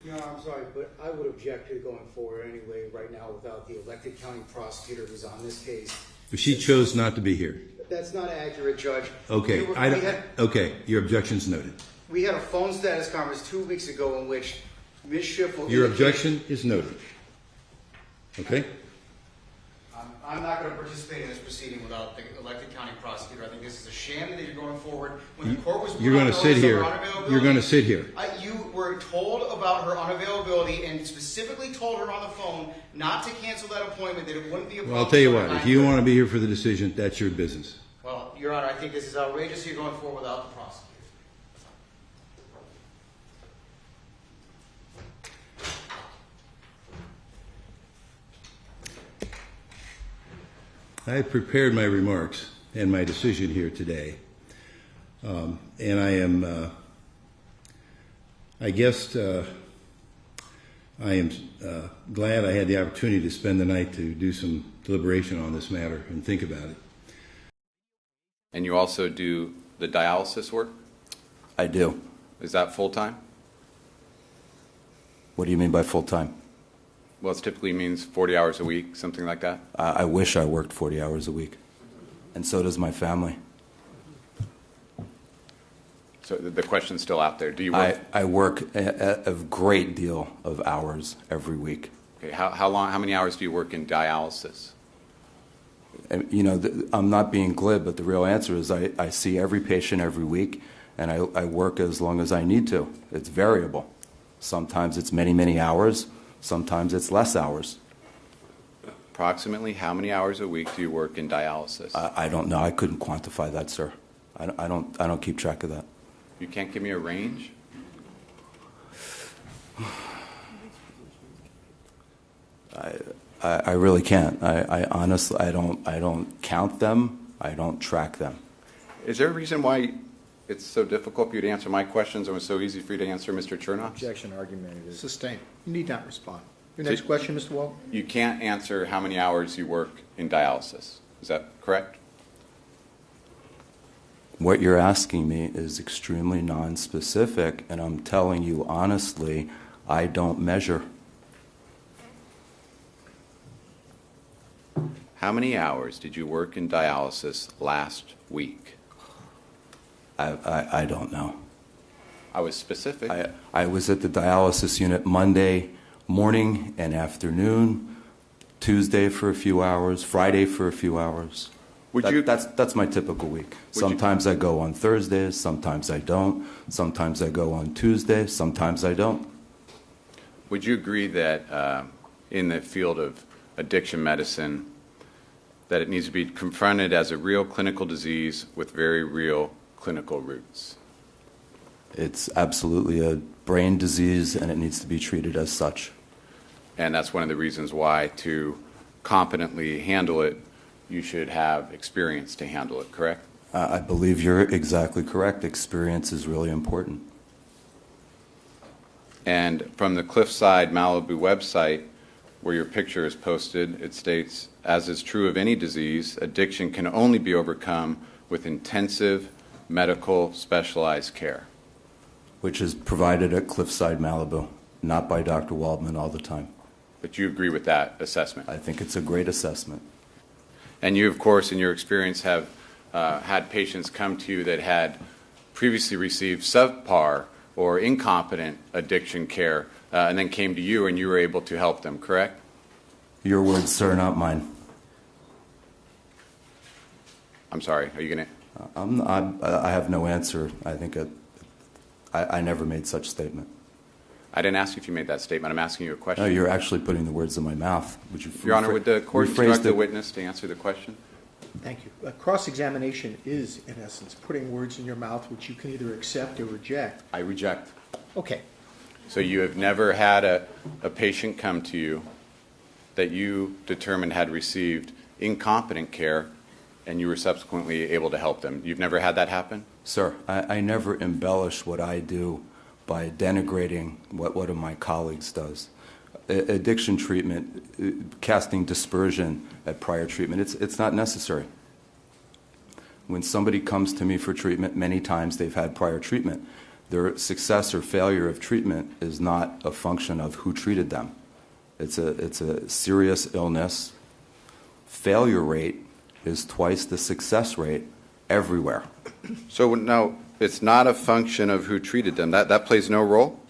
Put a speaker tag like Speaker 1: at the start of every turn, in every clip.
Speaker 1: No, I'm sorry, but I would object to going forward anyway right now without the elected county prosecutor who's on this case.
Speaker 2: She chose not to be here.
Speaker 1: That's not accurate, Judge.
Speaker 2: Okay,
Speaker 1: We
Speaker 2: your objection's noted.
Speaker 1: we had a phone status conference 2 weeks ago in which Ms. Schiff will
Speaker 2: Your objection is noted. Okay?
Speaker 1: I'm not going to participate in this proceeding without the elected county prosecutor. I think this is a sham that you're going forward. When the court was put
Speaker 2: You're going
Speaker 1: on
Speaker 2: to sit
Speaker 1: notice of
Speaker 2: here.
Speaker 1: her unavailability,
Speaker 2: You're going to sit here.
Speaker 1: You were told about her unavailability and specifically told her on the phone not to cancel that appointment, that it wouldn't be a problem.
Speaker 2: Well, I'll tell you what. If you want to be here for the decision, that's your business.
Speaker 1: Well, Your Honor, I think this is outrageous. You're going forward without the prosecutor.
Speaker 2: I have prepared my remarks and my decision here today. And I am, I am glad I had the opportunity to spend the night to do some deliberation on this matter and think about it.
Speaker 3: And you also do the dialysis work?
Speaker 4: I do.
Speaker 3: Is that full-time?
Speaker 4: What do you mean by full-time?
Speaker 3: Well, it typically means 40 hours a week, something like that.
Speaker 4: I wish I worked 40 hours a week. And so does my family.
Speaker 3: So the question's still out there. Do you work?
Speaker 4: I work a great deal of hours every week.
Speaker 3: Okay, how many hours do you work in dialysis?
Speaker 4: And, you know, I'm not being glib, but the real answer is I see every patient every week, and I work as long as I need to. It's variable. Sometimes it's many, many hours. Sometimes it's less hours.
Speaker 3: Approximately how many hours a week do you work in dialysis?
Speaker 4: I don't know. I couldn't quantify that, sir. I don't keep track of that.
Speaker 3: You can't give me a range?
Speaker 4: I really can't. I honestly, I don't count them. I don't track them.
Speaker 3: Is there a reason why it's so difficult for you to answer my questions and it was so easy for you to answer Mr. Chernoff's?
Speaker 5: Objection argumentative. Sustained. You need not respond. Your next question, Mr. Wall?
Speaker 3: You can't answer how many hours you work in dialysis. Is that correct?
Speaker 4: What you're asking me is extremely nonspecific, and I'm telling you honestly, I don't measure.
Speaker 3: How many hours did you work in dialysis last week?
Speaker 4: I don't know.
Speaker 3: I was specific.
Speaker 4: I was at the dialysis unit Monday morning and afternoon, Tuesday for a few hours, Friday for a few hours. That's my typical week. Sometimes I go on Thursdays, sometimes I don't. Sometimes I go on Tuesdays, sometimes I don't.
Speaker 3: Would you agree that in the field of addiction medicine, that it needs to be confronted as a real clinical disease with very real clinical roots?
Speaker 4: It's absolutely a brain disease, and it needs to be treated as such.
Speaker 3: And that's one of the reasons why, to competently handle it, you should have experience to handle it, correct?
Speaker 4: I believe you're exactly correct. Experience is really important.
Speaker 3: And from the Cliffside Malibu website, where your picture is posted, it states, as is true of any disease, addiction can only be overcome with intensive medical specialized care.
Speaker 4: Which is provided at Cliffside Malibu, not by Dr. Waldman all the time.
Speaker 3: But you agree with that assessment?
Speaker 4: I think it's a great assessment.
Speaker 3: And you, of course, in your experience, have had patients come to you that had previously received subpar or incompetent addiction care and then came to you and you were able to help them, correct?
Speaker 4: Your words, sir, not mine.
Speaker 3: I'm sorry, are you going to?
Speaker 4: I have no answer. I think I never made such statement.
Speaker 3: I didn't ask you if you made that statement. I'm asking you a question.
Speaker 4: No, you're actually putting the words in my mouth. Would you,
Speaker 3: Your Honor, would the court instruct the witness to answer the question?
Speaker 5: Thank you. Cross-examination is, in essence, putting words in your mouth which you can either accept or reject.
Speaker 3: I reject.
Speaker 5: Okay.
Speaker 3: So you have never had a patient come to you that you determined had received incompetent care and you were subsequently able to help them. You've never had that happen?
Speaker 4: Sir, I never embellish what I do by denigrating what one of my colleagues does. Addiction treatment, casting dispersion at prior treatment, it's not necessary. When somebody comes to me for treatment, many times they've had prior treatment. Their success or failure of treatment is not a function of who treated them. It's a serious illness. Failure rate is twice the success rate everywhere.
Speaker 3: So now, it's not a function of who treated them. That plays no role?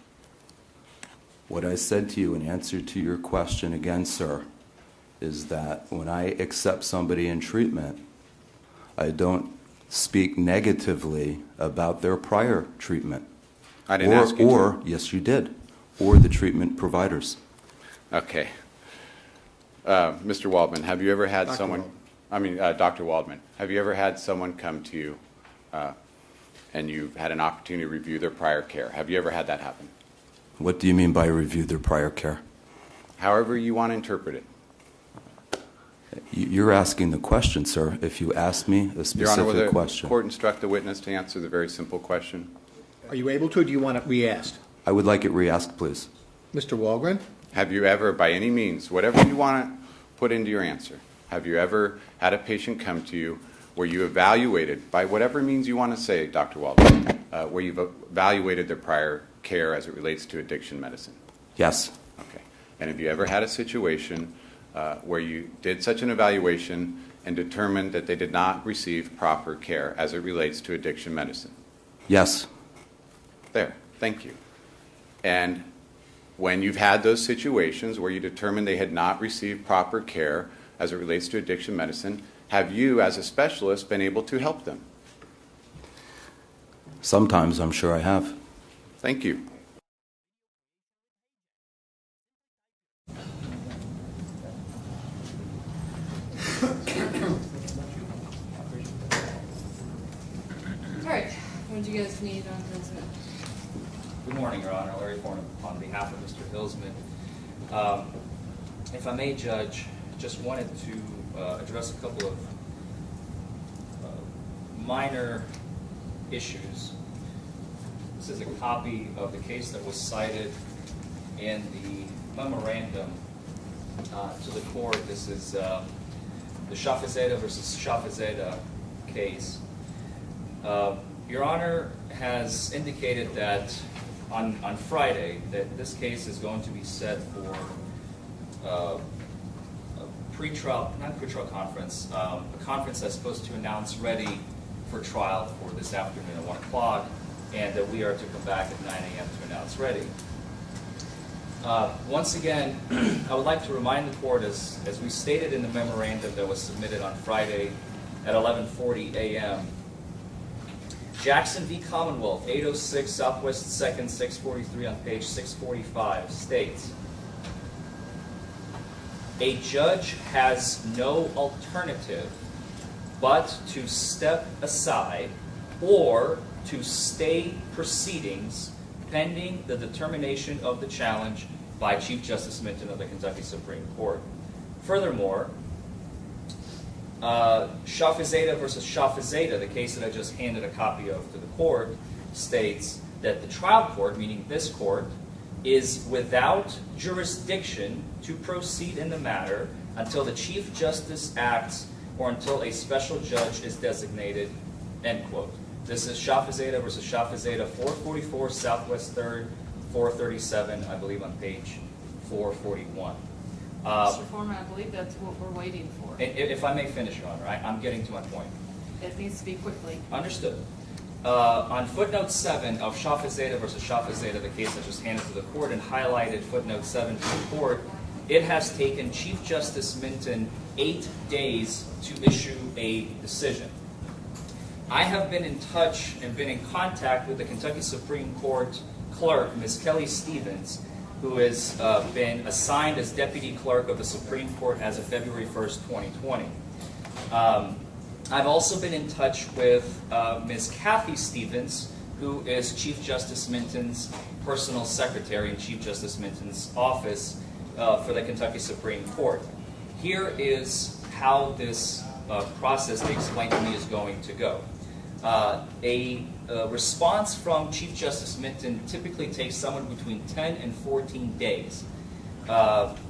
Speaker 4: What I said to you in answer to your question again, sir, is that when I accept somebody in treatment, I don't speak negatively about their prior treatment.
Speaker 3: I didn't ask you to.
Speaker 4: Yes, you did. Or the treatment providers.
Speaker 3: Okay. Mr. Waldman, have you ever had
Speaker 5: Dr.
Speaker 3: someone, Dr. Waldman, have you ever had someone come to you and you've had an opportunity to review their prior care? Have you ever had that happen?
Speaker 4: What do you mean by review their prior care?
Speaker 3: However you want to interpret it.
Speaker 4: You're asking the question, sir. If you ask me a
Speaker 3: Your Honor, will
Speaker 4: specific
Speaker 3: the
Speaker 4: question,
Speaker 3: court instruct the witness to answer the very simple question?
Speaker 5: Are you able to, or do you want it re-asked?
Speaker 4: I would like it re-asked, please.
Speaker 5: Mr. Walgren?
Speaker 3: Have you ever, by any means, whatever you want to put into your answer, have you ever had a patient come to you where you evaluated, by whatever means you want to say, Dr. Waldman, where you've evaluated their prior care as it relates to addiction medicine?
Speaker 4: Yes.
Speaker 3: Okay. And have you ever had a situation where you did such an evaluation and determined that they did not receive proper care as it relates to addiction medicine?
Speaker 4: Yes.
Speaker 3: There. Thank you. And when you've had those situations where you determined they had not received proper care as it relates to addiction medicine, have you, as a specialist, been able to help them?
Speaker 4: Sometimes I'm sure I have.
Speaker 3: Thank you.
Speaker 6: All right, what do you guys need on Hillsman?
Speaker 7: Good morning, Your Honor. Larry Thorne on behalf of Mr. Hillsman. If I may, Judge, just wanted to address a couple of minor issues. This is a copy of the case that was cited in the memorandum to the court. This is the Shafizadeh versus Shafizadeh case. Your Honor has indicated that on Friday that this case is going to be set for a conference, a conference that's supposed to announce ready for trial for this afternoon at 1 o'clock, and that we are to come back at 9 a.m. to announce ready. Once again, I would like to remind the court, as we stated in the memorandum that was submitted on Friday at 11:40 a.m., Jackson v. Commonwealth, 806 Southwest 2nd, 643 on page 645 states, a judge has no alternative but to step aside or to stay proceedings pending the determination of the challenge by Chief Justice Minton of the Kentucky Supreme Court. Furthermore, Shafizadeh versus Shafizadeh, the case that I just handed a copy of to the court, states that the trial court, meaning this court, is without jurisdiction to proceed in the matter until the Chief Justice acts or until a special judge is designated, end quote. This is Shafizadeh versus Shafizadeh, 444 Southwest 3rd, 437, I believe on page 441.
Speaker 6: Mr. Foreman, I believe that's what we're waiting for.
Speaker 7: If I may finish, Your Honor, I'm getting to my point.
Speaker 6: It needs to be quickly.
Speaker 7: Understood. On footnote 7 of Shafizadeh versus Shafizadeh, the case I just handed to the court and highlighted footnote 7 to the court, it has taken Chief Justice Minton 8 days to issue a decision. I have been in touch and been in contact with the Kentucky Supreme Court clerk, Ms. Kelly Stevens, who has been assigned as Deputy Clerk of the Supreme Court as of February 1st, 2020. I've also been in touch with Ms. Kathy Stevens, who is Chief Justice Minton's personal secretary in Chief Justice Minton's office for the Kentucky Supreme Court. Here is how this process, they explained to me, is going to go. A response from Chief Justice Minton typically takes somewhere between 10 and 14 days.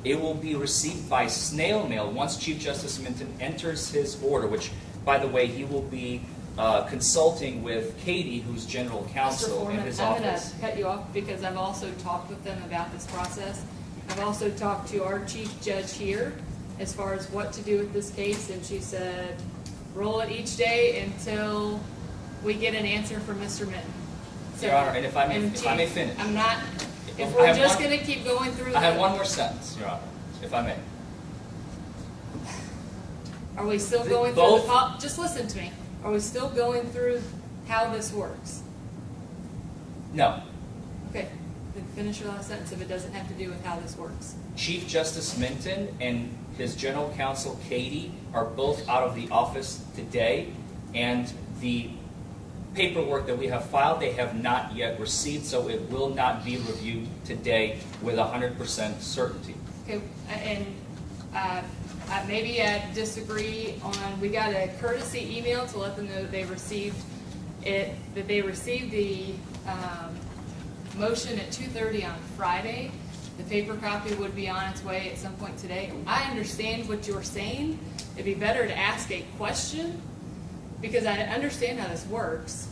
Speaker 7: It will be received by snail mail once Chief Justice Minton enters his order, which, by the way, he will be consulting with Katie, who's general
Speaker 6: Mr.
Speaker 7: counsel in
Speaker 6: Foreman,
Speaker 7: his
Speaker 6: I'm going
Speaker 7: office.
Speaker 6: to cut you off because I've also talked with them about this process. I've also talked to our chief judge here as far as what to do with this case, and she said, roll it each day until we get an answer from Mr. Minton. So,
Speaker 7: Your Honor, and if I may
Speaker 6: Chief,
Speaker 7: finish.
Speaker 6: I'm not, if
Speaker 7: I
Speaker 6: we're
Speaker 7: have
Speaker 6: just
Speaker 7: one-
Speaker 6: going to keep going through
Speaker 7: I have
Speaker 6: them,
Speaker 7: one more sentence, Your Honor, if I may.
Speaker 6: are we still going through
Speaker 7: Both-
Speaker 6: the, just listen to me, are we still going through how this works?
Speaker 7: No.
Speaker 6: Okay, then finish your last sentence if it doesn't have to do with how this works.
Speaker 7: Chief Justice Minton and his general counsel, Katie, are both out of the office today, and the paperwork that we have filed, they have not yet received, so it will not be reviewed today with 100% certainty.
Speaker 6: Okay, and maybe I disagree on, we got a courtesy email to let them know that they received it, that they received the motion at 2:30 on Friday. The paper copy would be on its way at some point today. I understand what you're saying. It'd be better to ask a question because I understand how this works.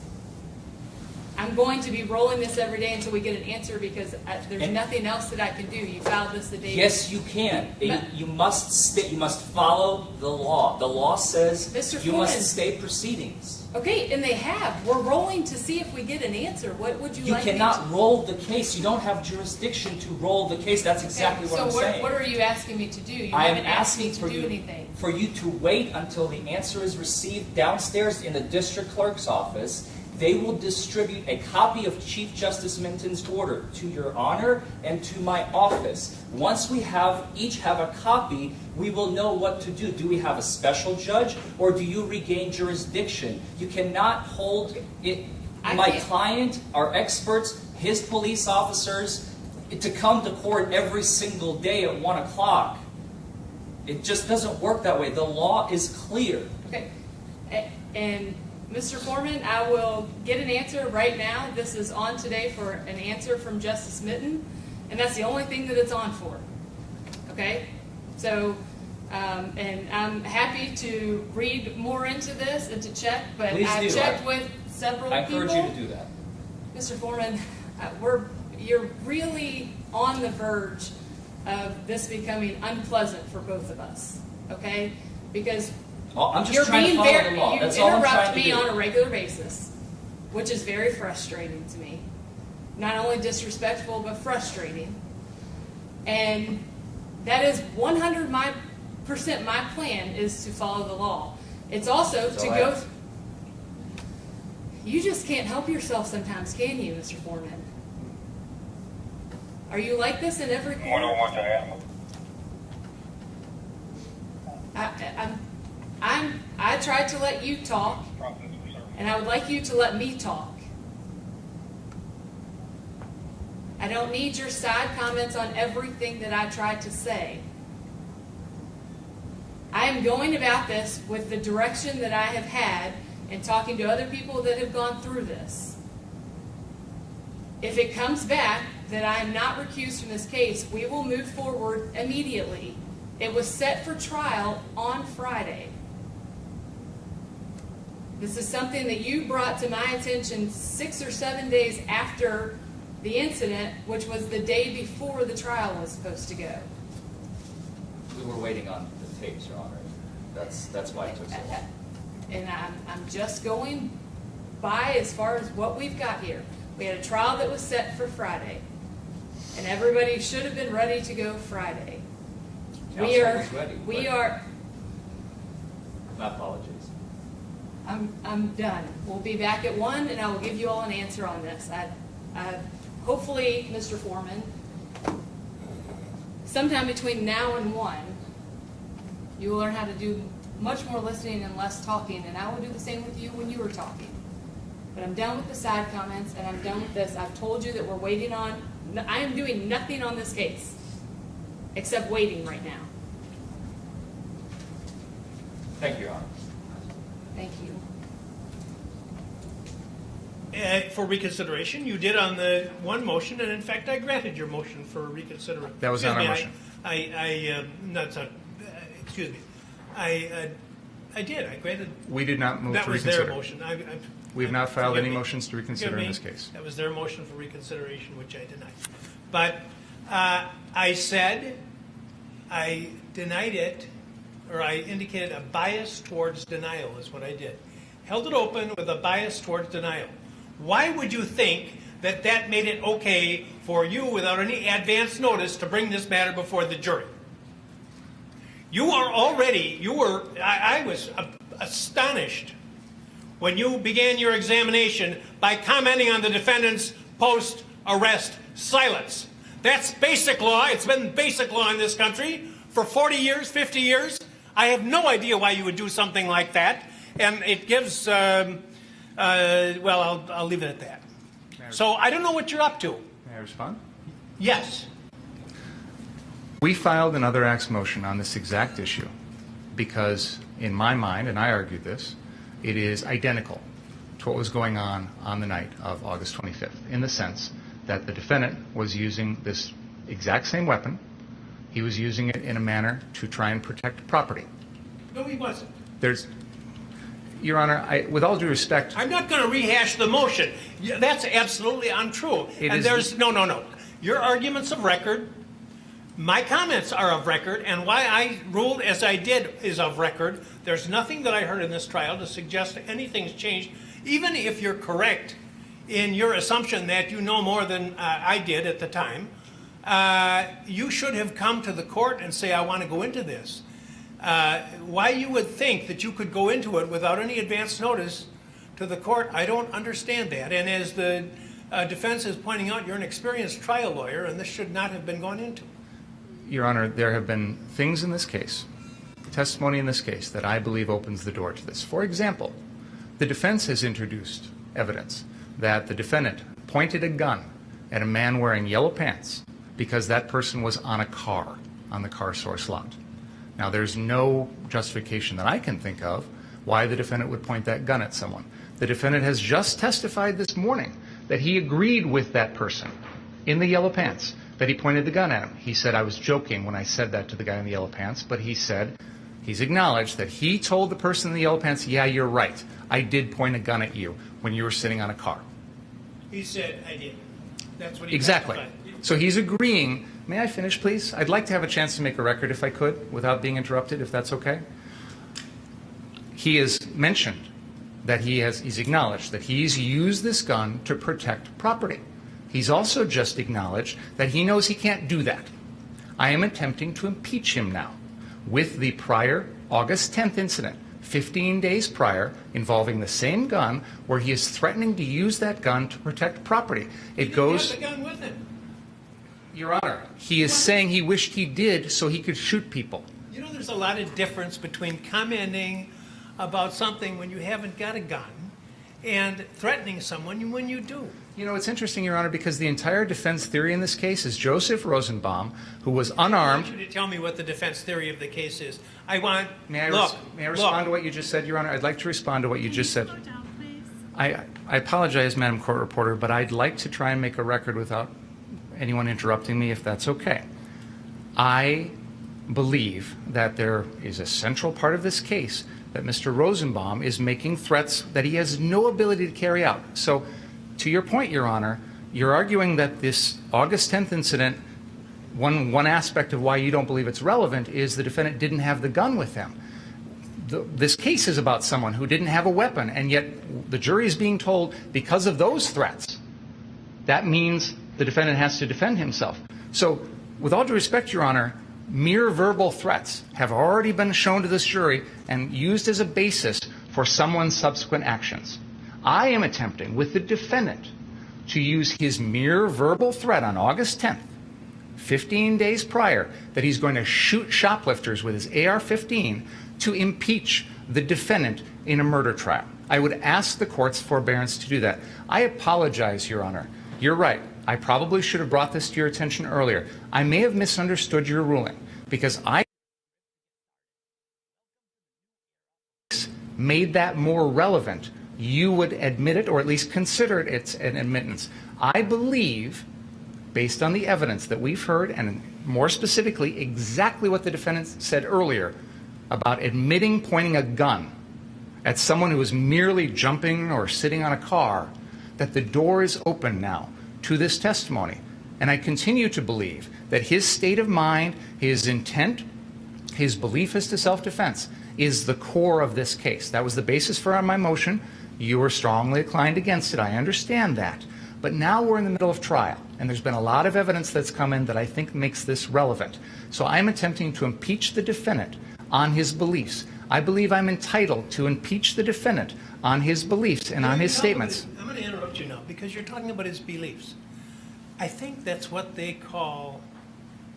Speaker 6: I'm going to be rolling this every day until we get an answer because there's
Speaker 7: And-
Speaker 6: nothing else that I can do. You filed this the day.
Speaker 7: Yes, you can. You must you must follow the law. The law says
Speaker 6: Mr.
Speaker 7: you
Speaker 6: Foreman.
Speaker 7: must stay proceedings.
Speaker 6: Okay, and they have. We're rolling to see if we get an answer. What would you
Speaker 7: You
Speaker 6: like me to?
Speaker 7: cannot roll the case. You don't have jurisdiction to roll the case. That's exactly what I'm saying.
Speaker 6: So what are you asking me to do? You
Speaker 7: I am
Speaker 6: haven't asked me
Speaker 7: asking
Speaker 6: to
Speaker 7: for
Speaker 6: do
Speaker 7: you,
Speaker 6: anything.
Speaker 7: for you to wait until the answer is received downstairs in the district clerk's office. They will distribute a copy of Chief Justice Minton's order to Your Honor and to my office. Once we each have a copy, we will know what to do. Do we have a special judge or do you regain jurisdiction? You cannot hold it.
Speaker 6: I
Speaker 7: My
Speaker 6: can't-
Speaker 7: client, our experts, his police officers, to come to court every single day at 1 o'clock. It just doesn't work that way. The law is clear.
Speaker 6: Okay. And Mr. Foreman, I will get an answer right now. This is on today for an answer from Justice Minton, and that's the only thing that it's on for. Okay? So, and I'm happy to read more into this and to check, but
Speaker 7: Please
Speaker 6: I've
Speaker 7: do.
Speaker 6: checked with several
Speaker 7: I
Speaker 6: people.
Speaker 7: encourage you to do that.
Speaker 6: Mr. Foreman, you're really on the verge of this becoming unpleasant for both of us, okay? Because
Speaker 7: I'm just
Speaker 6: you're
Speaker 7: trying to
Speaker 6: being
Speaker 7: follow
Speaker 6: very,
Speaker 7: the law.
Speaker 6: you
Speaker 7: That's all I'm
Speaker 6: interrupt
Speaker 7: trying to
Speaker 6: me
Speaker 7: do.
Speaker 6: on a regular basis, which is very frustrating to me. Not only disrespectful, but frustrating. And that is 100% my plan is to follow the law. It's also
Speaker 7: So
Speaker 6: to
Speaker 7: I
Speaker 6: go.
Speaker 7: ask.
Speaker 6: You just can't help yourself sometimes, can you, Mr. Foreman? Are you like this in every
Speaker 8: What do
Speaker 6: court?
Speaker 8: I want to happen?
Speaker 6: I tried to let you talk, and I would like you to let me talk. I don't need your side comments on everything that I tried to say. I am going about this with the direction that I have had and talking to other people that have gone through this. If it comes back that I am not recused from this case, we will move forward immediately. It was set for trial on Friday. This is something that you brought to my attention 6 or 7 days after the incident, which was the day before the trial was supposed to go.
Speaker 7: We were waiting on the tapes, Your Honor. That's why it took so long.
Speaker 6: And I'm just going by as far as what we've got here. We had a trial that was set for Friday, and everybody should have been ready to go Friday. We
Speaker 7: Counsel
Speaker 6: are,
Speaker 7: was ready,
Speaker 6: we
Speaker 7: but-
Speaker 6: are,
Speaker 7: My apologies.
Speaker 6: I'm done. We'll be back at 1, and I will give you all an answer on this. Hopefully, Mr. Foreman, sometime between now and 1, you will learn how to do much more listening and less talking, and I will do the same with you when you were talking. But I'm done with the side comments, and I'm done with this. I've told you that we're waiting on, I am doing nothing on this case, except waiting right now.
Speaker 7: Thank you, Your Honor.
Speaker 6: Thank you.
Speaker 9: For reconsideration, you did on the one motion, and in fact, I granted your motion for reconsideration.
Speaker 1: That was not our motion.
Speaker 9: Excuse me. I I did. I granted.
Speaker 8: We did not move
Speaker 9: That
Speaker 8: to
Speaker 9: was
Speaker 8: reconsider.
Speaker 9: their motion.
Speaker 8: We have not filed
Speaker 9: forgive
Speaker 8: any
Speaker 9: me.
Speaker 8: motions to reconsider
Speaker 9: Forgive
Speaker 8: in
Speaker 9: me.
Speaker 8: this case.
Speaker 9: That was their motion for reconsideration, which I denied. But I said I denied it, or I indicated a bias towards denial is what I did. Held it open with a bias towards denial. Why would you think that that made it okay for you, without any advance notice, to bring this matter before the jury? I was astonished when you began your examination by commenting on the defendant's post-arrest silence. That's basic law. It's been basic law in this country for 40 years, 50 years. I have no idea why you would do something like that. And it gives, well, I'll leave it at that. So I don't know what you're up to.
Speaker 8: May I respond?
Speaker 9: Yes.
Speaker 8: We filed another acts motion on this exact issue because, in my mind, and I argued this, it is identical to what was going on the night of August 25th, in the sense that the defendant was using this exact same weapon. He was using it in a manner to try and protect property.
Speaker 9: No, he wasn't.
Speaker 8: Your Honor, with all due respect,
Speaker 9: I'm not going to rehash the motion. That's absolutely untrue. No. Your argument's of record. My comments are of record, and why I ruled as I did is of record. There's nothing that I heard in this trial to suggest anything's changed. Even if you're correct in your assumption that you know more than I did at the time, you should have come to the court and say, I want to go into this. Why you would think that you could go into it without any advance notice to the court, I don't understand that. And as the defense is pointing out, you're an experienced trial lawyer, and this should not have been gone into.
Speaker 8: Your Honor, there have been things in this case, testimony in this case, that I believe opens the door to this. For example, the defense has introduced evidence that the defendant pointed a gun at a man wearing yellow pants because that person was on a car on the car source lot. Now, there's no justification that I can think of why the defendant would point that gun at someone. The defendant has just testified this morning that he agreed with that person in the yellow pants, that he pointed the gun at him. He said, I was joking when I said that to the guy in the yellow pants, but he's acknowledged that he told the person in the yellow pants, yeah, you're right. I did point a gun at you when you were sitting on a car.
Speaker 9: He said, I did. That's what he
Speaker 8: Exactly.
Speaker 9: testified.
Speaker 8: So he's agreeing. May I finish, please? I'd like to have a chance to make a record, if I could, without being interrupted, if that's okay. He has mentioned that he's acknowledged that he's used this gun to protect property. He's also just acknowledged that he knows he can't do that. I am attempting to impeach him now with the prior August 10th incident, 15 days prior, involving the same gun, where he is threatening to use that gun to protect property. It goes...
Speaker 9: He had the gun with him.
Speaker 8: Your Honor, he is saying he wished he did so he could shoot people.
Speaker 9: You know, there's a lot of difference between commenting about something when you haven't got a gun and threatening someone when you do.
Speaker 8: You know, it's interesting, Your Honor, because the entire defense theory in this case is Joseph Rosenbaum, who was unarmed.
Speaker 9: I want you to tell me what the defense theory of the case is. I want...
Speaker 8: May I respond to what you just said, Your Honor? I'd like to respond to what you just said.
Speaker 10: Slow down, please.
Speaker 8: I apologize, Madam Court Reporter, but I'd like to try and make a record without anyone interrupting me, if that's okay. I believe that there is a central part of this case that Mr. Rosenbaum is making threats that he has no ability to carry out. So, to your point, Your Honor, you're arguing that this August 10th incident, one aspect of why you don't believe it's relevant is the defendant didn't have the gun with him. This case is about someone who didn't have a weapon, and yet the jury is being told because of those threats, that means the defendant has to defend himself. So, with all due respect, Your Honor, mere verbal threats have already been shown to this jury and used as a basis for someone's subsequent actions. I am attempting, with the defendant, to use his mere verbal threat on August 10th, 15 days prior, that he's going to shoot shoplifters with his AR-15 to impeach the defendant in a murder trial. I would ask the court's forbearance to do that. I apologize, Your Honor. You're right. I probably should have brought this to your attention earlier. I may have misunderstood your ruling because I made that more relevant. You would admit it, or at least consider it it's an admittance. I believe, based on the evidence that we've heard, and more specifically exactly what the defendant said earlier, about admitting pointing a gun at someone who was merely jumping or sitting on a car, that the door is open now to this testimony. And I continue to believe that his state of mind, his intent, his belief as to self-defense is the core of this case. That was the basis for my motion. You were strongly inclined against it. I understand that. But now we're in the middle of trial, and there's been a lot of evidence that's come in that I think makes this relevant. So I'm attempting to impeach the defendant on his beliefs. I believe I'm entitled to impeach the defendant on his beliefs and on his statements.
Speaker 9: I'm going to interrupt you now because you're talking about his beliefs. I think that's what they call...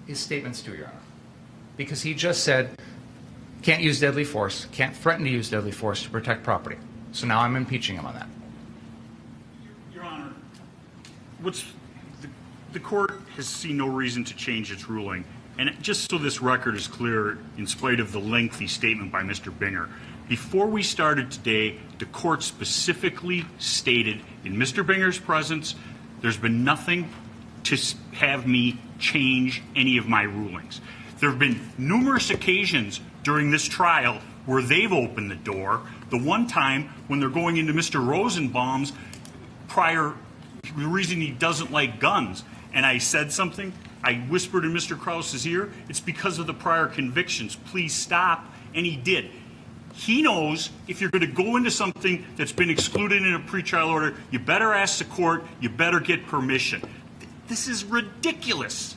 Speaker 8: His statements too, Your Honor. Because he just said, can't use deadly force, can't threaten to use deadly force to protect property. So now I'm impeaching him on that.
Speaker 10: Your Honor, the court has seen no reason to change its ruling. And just so this record is clear, in spite of the lengthy statement by Mr. Binger, before we started today, the court specifically stated in Mr. Binger's presence, there's been nothing to have me change any of my rulings. There have been numerous occasions during this trial where they've opened the door. The one time when they're going into Mr. Rosenbaum's prior, the reason he doesn't like guns, and I said something, I whispered in Mr. Krause's ear, it's because of the prior convictions. Please stop. And he did. He knows if you're going to go into something that's been excluded in a pretrial order, you better ask the court, you better get permission. This is ridiculous.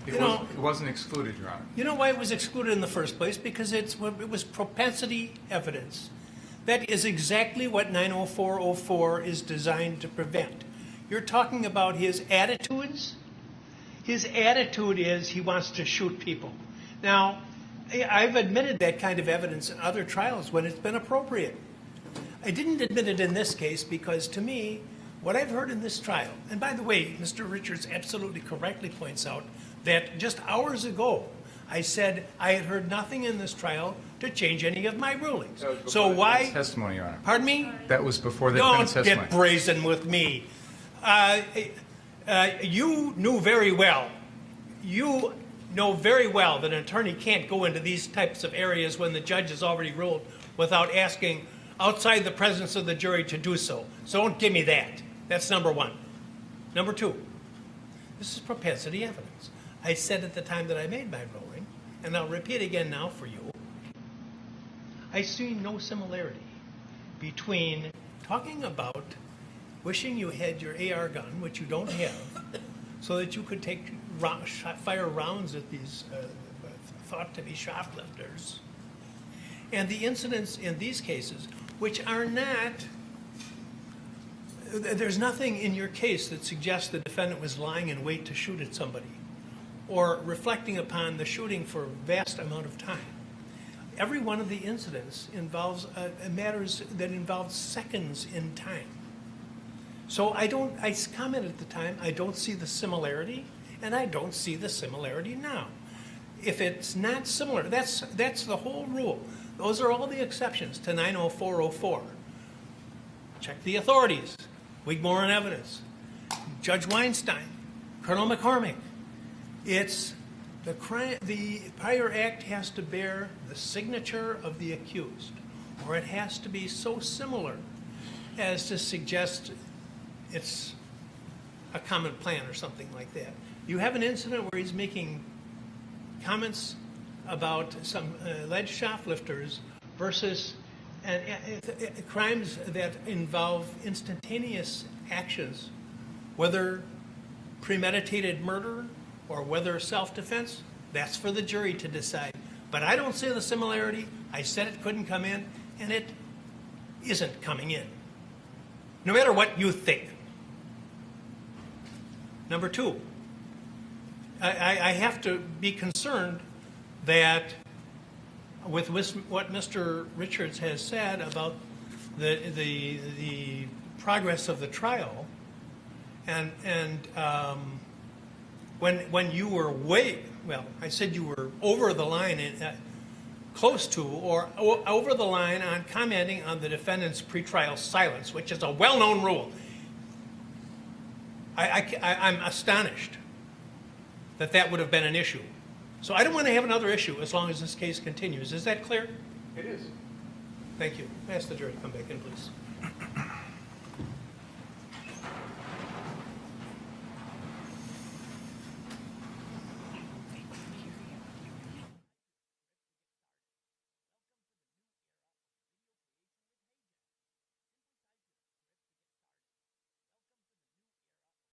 Speaker 8: It wasn't excluded, Your Honor.
Speaker 9: You know why it was excluded in the first place? Because it was propensity evidence. That is exactly what 90404 is designed to prevent. You're talking about his attitudes. His attitude is he wants to shoot people. Now, I've admitted that kind of evidence in other trials when it's been appropriate. I didn't admit it in this case because, to me, what I've heard in this trial, and by the way, Mr. Richards absolutely correctly points out that just hours ago, I said I had heard nothing in this trial to change any of my rulings. So why?
Speaker 8: Testimony, Your Honor.
Speaker 9: Pardon me?
Speaker 8: That was before the defense
Speaker 9: Don't
Speaker 8: testimony.
Speaker 9: get brazen with me. You knew very well. You know very well that an attorney can't go into these types of areas when the judge has already ruled without asking outside the presence of the jury to do so. So don't give me that. That's number one. Number two, this is propensity evidence. I said at the time that I made my ruling, and I'll repeat again now for you, I see no similarity between talking about wishing you had your AR gun, which you don't have, so that you could fire rounds at these thought to be shoplifters, and the incidents in these cases, which are not, there's nothing in your case that suggests the defendant was lying in wait to shoot at somebody or reflecting upon the shooting for a vast amount of time. Every one of the incidents involves matters that involve seconds in time. So I commented at the time, I don't see the similarity, and I don't see the similarity now. If it's not similar, that's the whole rule. Those are all the exceptions to 90404. Check the authorities. Wigmore and evidence. Judge Weinstein. Colonel McCormick. It's the prior act has to bear the signature of the accused, or it has to be so similar as to suggest it's a common plan or something like that. You have an incident where he's making comments about some alleged shoplifters versus crimes that involve instantaneous actions, whether premeditated murder or whether self-defense, that's for the jury to decide. But I don't see the similarity. I said it couldn't come in, and it isn't coming in, no matter what you think. Number two, I have to be concerned that with what Mr. Richards has said about the progress of the trial, and when you were I said you were over the line, close to or over the line on commenting on the defendant's pretrial silence, which is a well-known rule. I'm astonished that would have been an issue. So I don't want to have another issue as long as this case continues. Is that clear?
Speaker 1: It is.
Speaker 9: Thank you. Ask the jury to come back in, please.